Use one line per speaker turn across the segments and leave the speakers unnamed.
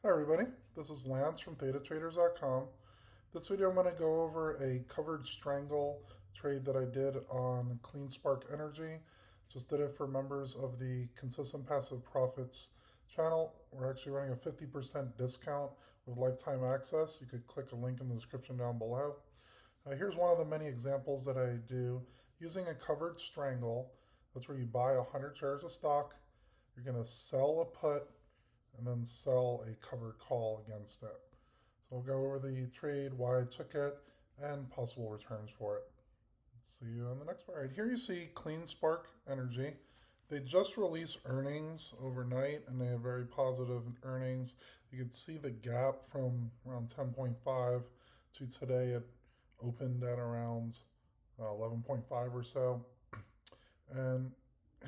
Hi everybody, this is Lance from ThetaTraders.com. This video I'm going to go over a covered strangle trade that I did on CleanSpark Energy. Just did it for members of the Consistent Passive Profits channel. We're actually running a 50% discount with lifetime access. You could click a link in the description down below. Here's one of the many examples that I do using a covered strangle. That's where you buy 100 shares of stock. You're going to sell a put and then sell a covered call against it. So we'll go over the trade, why I took it, and possible returns for it. See you on the next part. Right, here you see CleanSpark Energy. They just released earnings overnight, and they have very positive earnings. You can see the gap from around 10.5 to today. It opened at around 11.5 or so, and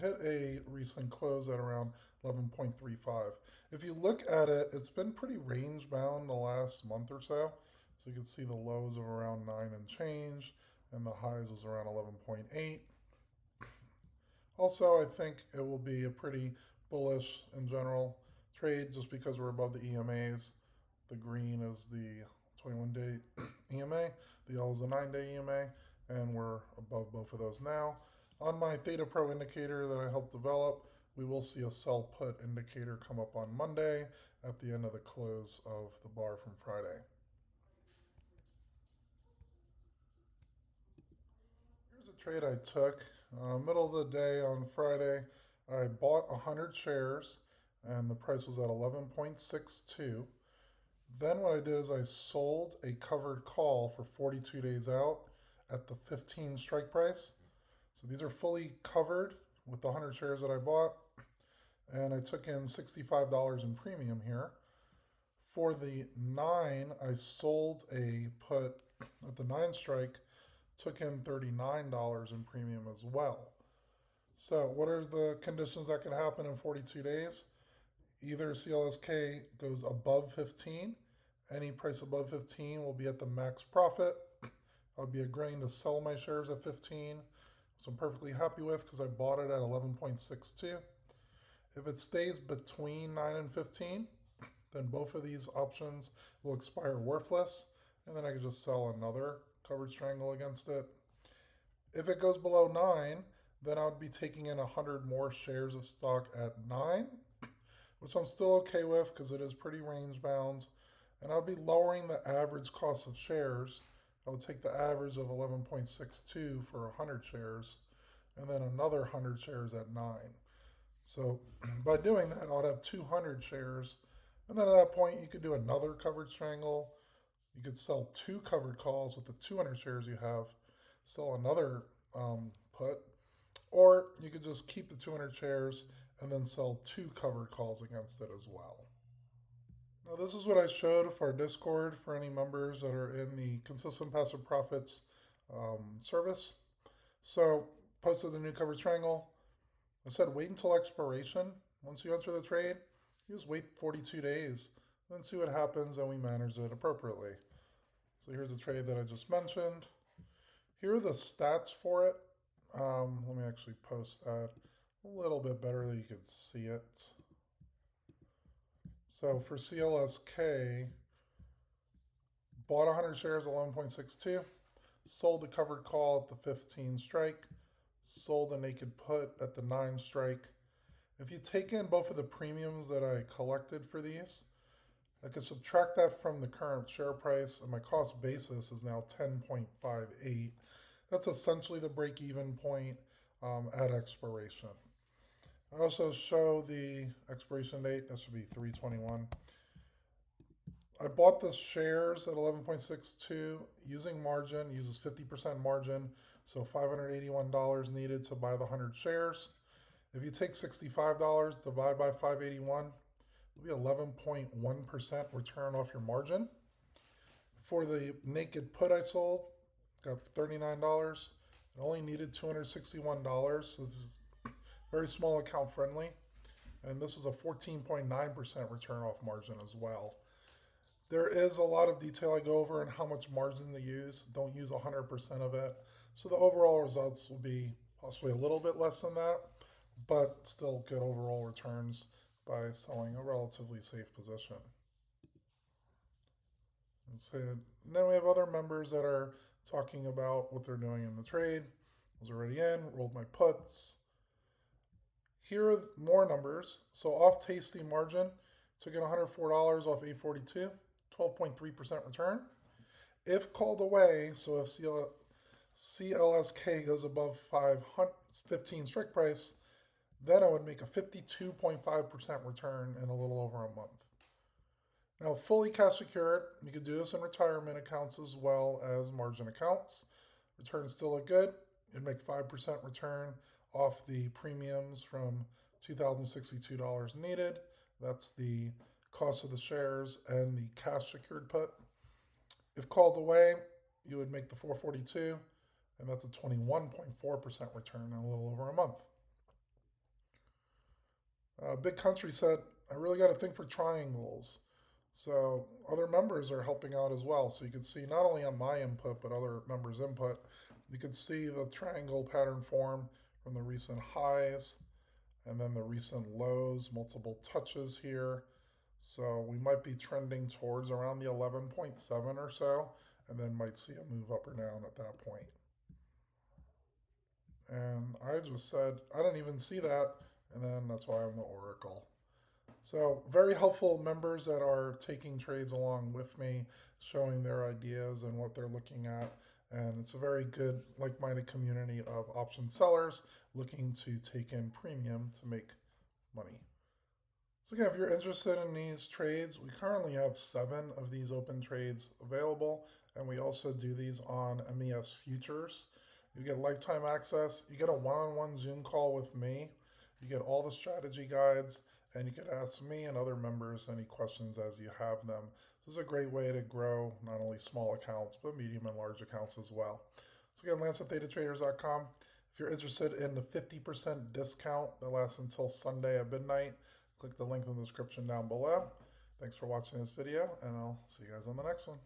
hit a recent close at around 11.35. If you look at it, it's been pretty range bound the last month or so. So you can see the lows of around 9 and change, and the highs was around 11.8. Also, I think it will be a pretty bullish in general trade just because we're above the EMAs. The green is the 21-day EMA, the yellow is the 9-day EMA, and we're above both of those now. On my Theta Pro indicator that I helped develop, we will see a sell put indicator come up on Monday at the end of the close of the bar from Friday. Here's a trade I took. Middle of the day on Friday, I bought 100 shares and the price was at 11.62. Then what I did is I sold a covered call for 42 days out at the 15 strike price. So these are fully covered with the 100 shares that I bought. And I took in $65 in premium here. For the 9, I sold a put at the 9 strike, took in $39 in premium as well. So what are the conditions that can happen in 42 days? Either CLSK goes above 15. Any price above 15 will be at the max profit. I would be agreeing to sell my shares at 15, which I'm perfectly happy with because I bought it at 11.62. If it stays between 9 and 15, then both of these options will expire worthless, and then I can just sell another covered strangle against it. If it goes below 9, then I would be taking in 100 more shares of stock at 9, which I'm still okay with because it is pretty range bound. And I'll be lowering the average cost of shares. I would take the average of 11.62 for 100 shares, and then another 100 shares at 9. So by doing that, I'll have 200 shares. And then at that point, you could do another covered strangle. You could sell 2 covered calls with the 200 shares you have, sell another put, or you could just keep the 200 shares and then sell 2 covered calls against it as well. Now, this is what I showed for our Discord for any members that are in the Consistent Passive Profits service. So, posted the new covered strangle. I said wait until expiration. Once you enter the trade, you just wait 42 days, then see what happens, and we manage it appropriately. So here's the trade that I just mentioned. Here are the stats for it. Let me actually post that a little bit better so you could see it. So for CLSK, bought 100 shares at 11.62, sold the covered call at the 15 strike, sold a naked put at the 9 strike. If you take in both of the premiums that I collected for these, I could subtract that from the current share price, and my cost basis is now 10.58. That's essentially the break-even point at expiration. I also show the expiration date. This would be 3/21. I bought the shares at 11.62 using margin, uses 50% margin, so $581 needed to buy the 100 shares. If you take $65, divide by 581, it'll be 11.1% return off your margin. For the naked put I sold, got $39. It only needed $261, so this is very small account friendly. And this is a 14.9% return off margin as well. There is a lot of detail I go over and how much margin to use. Don't use 100% of it. So the overall results will be possibly a little bit less than that, but still good overall returns by selling a relatively safe position. And then we have other members that are talking about what they're doing in the trade. I was already in, rolled my puts. Here are more numbers. So off tasty margin, took in $104 off 842, 12.3% return. If called away, so if CLSK goes above 15 strike price, then I would make a 52.5% return in a little over a month. Now, fully cash secured, you could do this in retirement accounts as well as margin accounts. Returns still look good. You'd make 5% return off the premiums from $2,062 needed. That's the cost of the shares and the cash secured put. If called away, you would make the 442, and that's a 21.4% return in a little over a month. Big Country said, I really got to think for triangles. So other members are helping out as well. So you can see not only on my input, but other members' input, you can see the triangle pattern form from the recent highs and then the recent lows, multiple touches here. So we might be trending towards around the 11.7 or so, and then might see a move up or down at that point. And I just said, I didn't even see that, and then that's why I'm the Oracle. So very helpful members that are taking trades along with me, showing their ideas and what they're looking at. And it's a very good, like-minded community of option sellers looking to take in premium to make money. So again, if you're interested in these trades, we currently have 7 of these open trades available, and we also do these on MES futures. You get lifetime access. You get a one-on-one Zoom call with me. You get all the strategy guides, and you can ask me and other members any questions as you have them. This is a great way to grow not only small accounts, but medium and large accounts as well. So again, Lance at ThetaTraders.com. If you're interested in the 50% discount that lasts until Sunday at midnight, click the link in the description down below. Thanks for watching this video, and I'll see you guys on the next one.